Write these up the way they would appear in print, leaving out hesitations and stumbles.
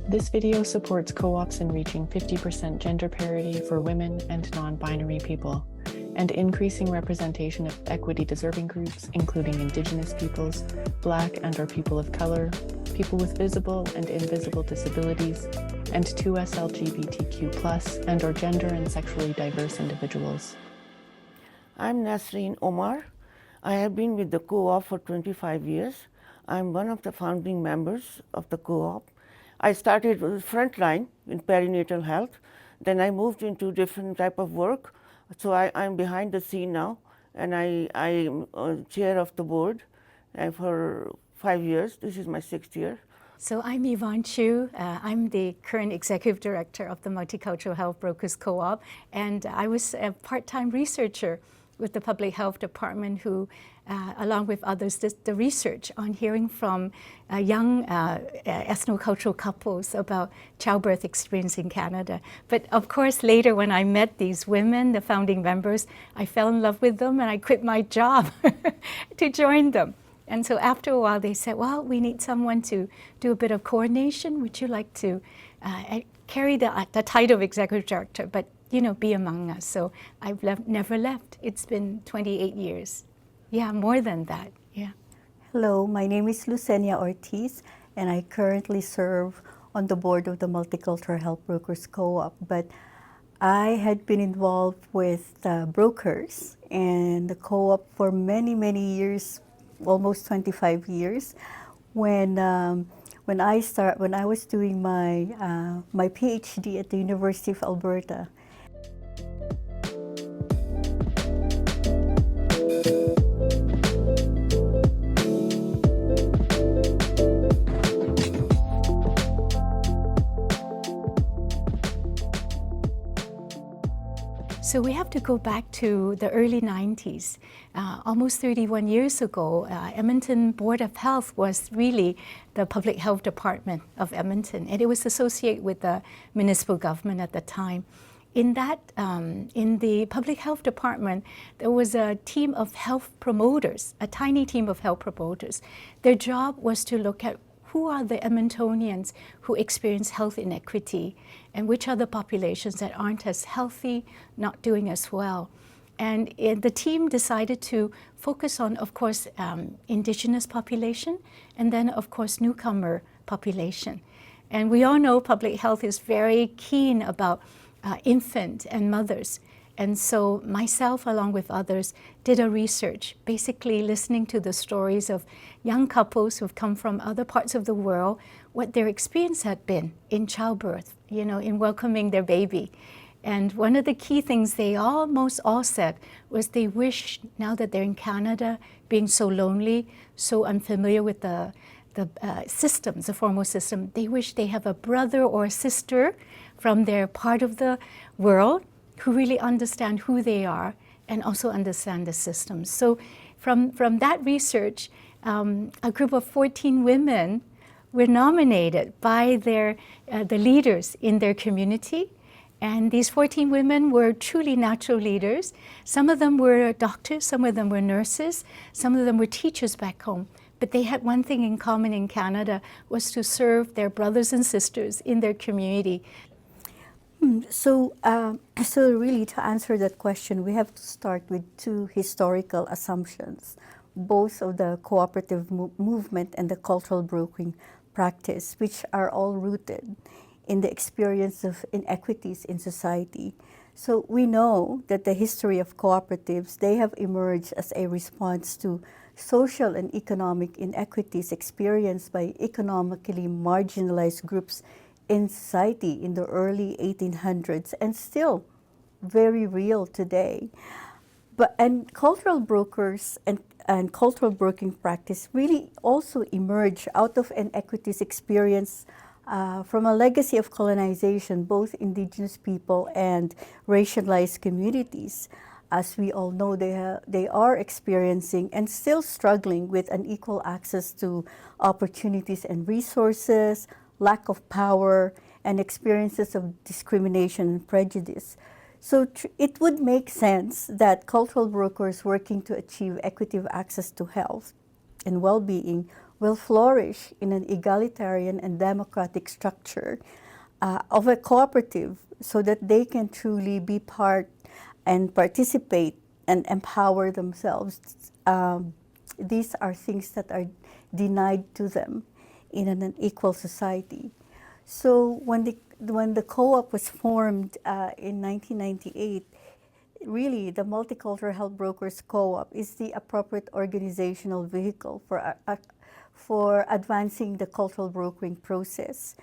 This video supports co-ops in reaching 50% gender parity for women and non-binary people, and increasing representation of equity-deserving groups, including Indigenous peoples, Black and/or people of color, people with visible and invisible disabilities, and 2S LGBTQ+ and/or gender and sexually diverse individuals. I'm Nasreen Omar. I have been with the co-op for 25 years. I'm one of the founding members of the co-op. I started with frontline in perinatal health. Then I moved into different type of work. So I'm behind the scene now, and I'm chair of the board for 5 years. This is my 6th year. So I'm Yvonne Chu. I'm the current executive director of the Multicultural Health Brokers Co-op, and I was a part-time researcher with the Public Health Department who, along with others, did the research on hearing from young ethnocultural couples about childbirth experience in Canada. But of course, later when I met these women, the founding members, I fell in love with them and I quit my job to join them. And so after a while, they said, well, we need someone to do a bit of coordination. Would you like to carry the title of executive director, but be among us? So I've never left. It's been 28 years. Yeah, more than that, yeah. Hello, my name is Lucenia Ortiz, and I currently serve on the board of the Multicultural Health Brokers Co-op. But I had been involved with brokers and the co-op for many, many years, almost 25 years. When I was doing my PhD at the University of Alberta. So we have to go back to the early 90s. Almost 31 years ago, Edmonton Board of Health was really the public health department of Edmonton, and it was associated with the municipal government at the time. In the public health department, there was a team of health promoters, a tiny team of health promoters. Their job was to look at who are the Edmontonians who experience health inequity, and which are the populations that aren't as healthy, not doing as well. And the team decided to focus on, of course, Indigenous population, and then, of course, newcomer population. And we all know public health is very keen about infant and mothers. And so myself, along with others, did a research, basically listening to the stories of young couples who've come from other parts of the world, what their experience had been in childbirth, in welcoming their baby. And one of the key things they almost all said was they wish, now that they're in Canada, being so lonely, so unfamiliar with the systems, the formal system, they wish they have a brother or a sister from their part of the world who really understand who they are and also understand the systems. So from that research, a group of 14 women were nominated by the leaders in their community. And these 14 women were truly natural leaders. Some of them were doctors, some of them were nurses, some of them were teachers back home. But they had one thing in common in Canada, was to serve their brothers and sisters in their community. So really, to answer that question, we have to start with two historical assumptions, both of the cooperative movement and the cultural brokering practice, which are all rooted in the experience of inequities in society. So we know that the history of cooperatives, they have emerged as a response to social and economic inequities experienced by economically marginalized groups in society in the early 1800s, and still very real today. And cultural brokers and cultural broking practice really also emerge out of inequities experienced from a legacy of colonization, both Indigenous people and racialized communities. As we all know, they are experiencing and still struggling with unequal access to opportunities and resources, lack of power, and experiences of discrimination and prejudice. So it would make sense that cultural brokers working to achieve equitable access to health and well-being will flourish in an egalitarian and democratic structure of a cooperative so that they can truly be part and participate and empower themselves. These are things that are denied to them in an unequal society. So when the co-op was formed in 1998, really the Multicultural Health Brokers Co-op is the appropriate organizational vehicle for advancing the cultural brokering process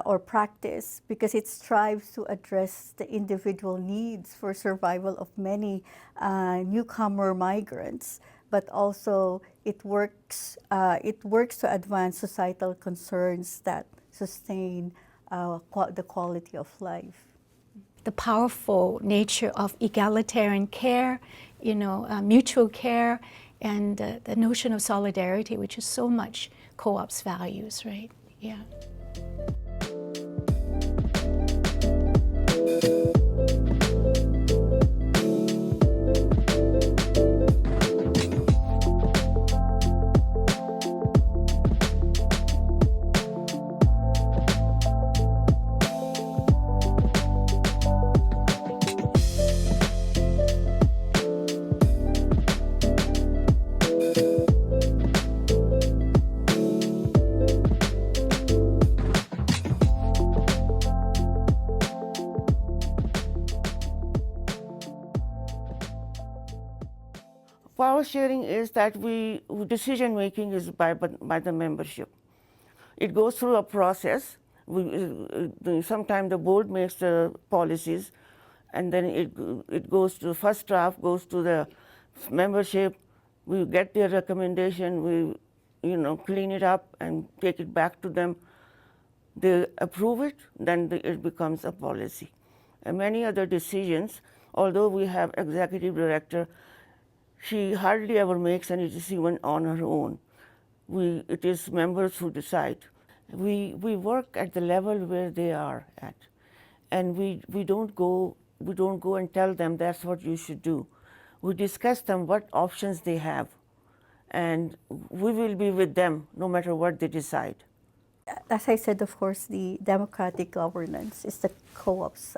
or practice, because it strives to address the individual needs for survival of many newcomer migrants, but also it works to advance societal concerns that sustain the quality of life. The powerful nature of egalitarian care, mutual care, and the notion of solidarity, which is so much co-op's values, right? Yeah. Power sharing is that decision making is by the membership. It goes through a process. Sometimes the board makes the policies, and then it goes to the first draft, goes to the membership. We get their recommendation. We clean it up and take it back to them. They approve it, then it becomes a policy. And many other decisions, although we have executive director, she hardly ever makes any decision on her own. It is members who decide. We work at the level where they are at, and we don't go and tell them that's what you should do. We discuss them what options they have, and we will be with them no matter what they decide. As I said, of course, the democratic governance is the co-op's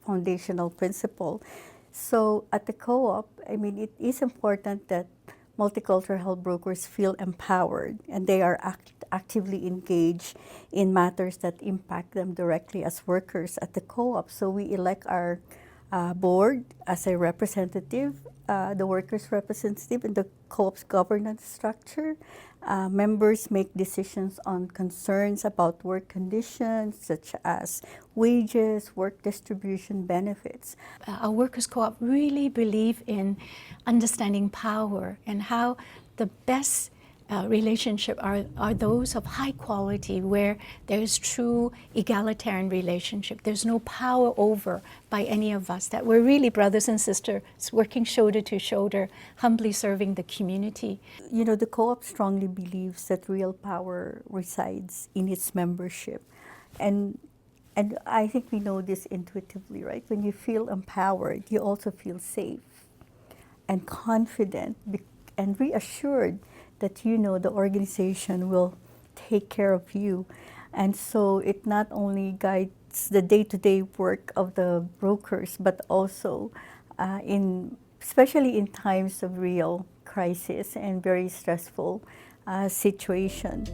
foundational principle. So at the co-op, it is important that multicultural health brokers feel empowered and they are actively engaged in matters that impact them directly as workers at the co-op. So we elect our board as a representative, the workers' representative in the co-op's governance structure. Members make decisions on concerns about work conditions such as wages, work distribution, benefits. Our workers' co-op really believe in understanding power and how the best relationship are those of high quality, where there is true egalitarian relationship. There's no power over by any of us, that we're really brothers and sisters working shoulder to shoulder, humbly serving the community. The co-op strongly believes that real power resides in its membership. And I think we know this intuitively, right? When you feel empowered, you also feel safe and confident and reassured that the organization will take care of you. And so it not only guides the day-to-day work of the brokers, but also especially in times of real crisis and very stressful situation.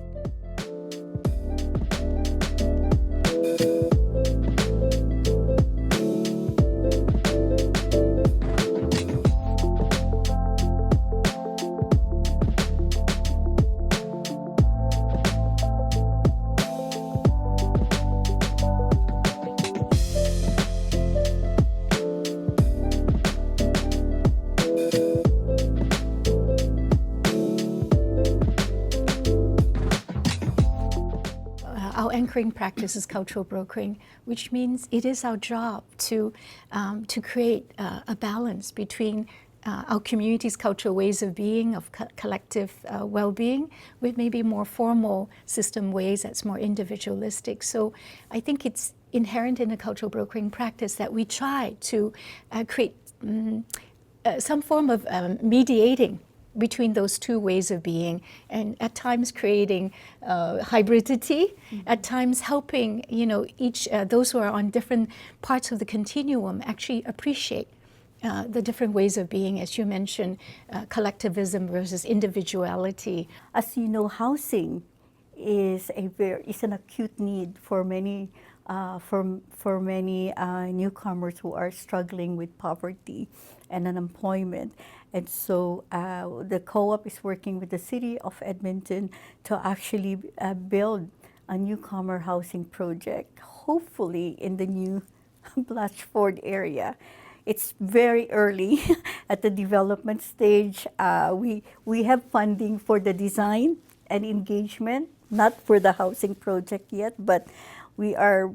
Our anchoring practice is cultural brokering, which means it is our job to create a balance between our community's cultural ways of being, of collective well-being, with maybe more formal system ways that's more individualistic. So I think it's inherent in the cultural brokering practice that we try to create some form of mediating between those two ways of being, and at times creating hybridity, at times helping, you know, each those who are on different parts of the continuum actually appreciate the different ways of being, as you mentioned, collectivism versus individuality. As you know, housing is an acute need for many newcomers who are struggling with poverty and unemployment. And so the co-op is working with the city of Edmonton to actually build a newcomer housing project, hopefully in the new Blatchford area. It's very early at the development stage. We have funding for the design and engagement, not for the housing project yet, but we are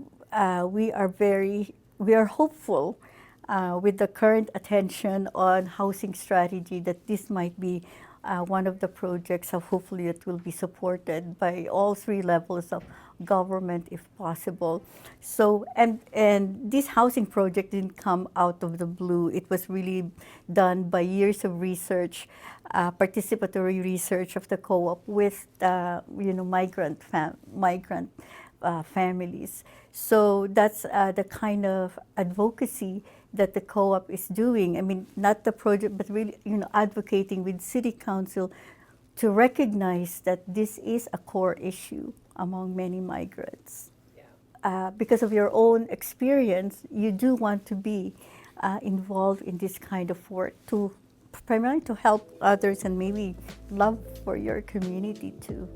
hopeful with the current attention on housing strategy that this might be one of the projects of hopefully that will be supported by all three levels of government if possible. So and this housing project didn't come out of the blue. It was really done by years of research, participatory research of the co-op with migrant families. So that's the kind of advocacy that the co-op is doing. I mean, not the project, but really, advocating with City Council to recognize that this is a core issue among many migrants. Yeah. Because of your own experience, you do want to be involved in this kind of work primarily to help others and maybe love for your community too.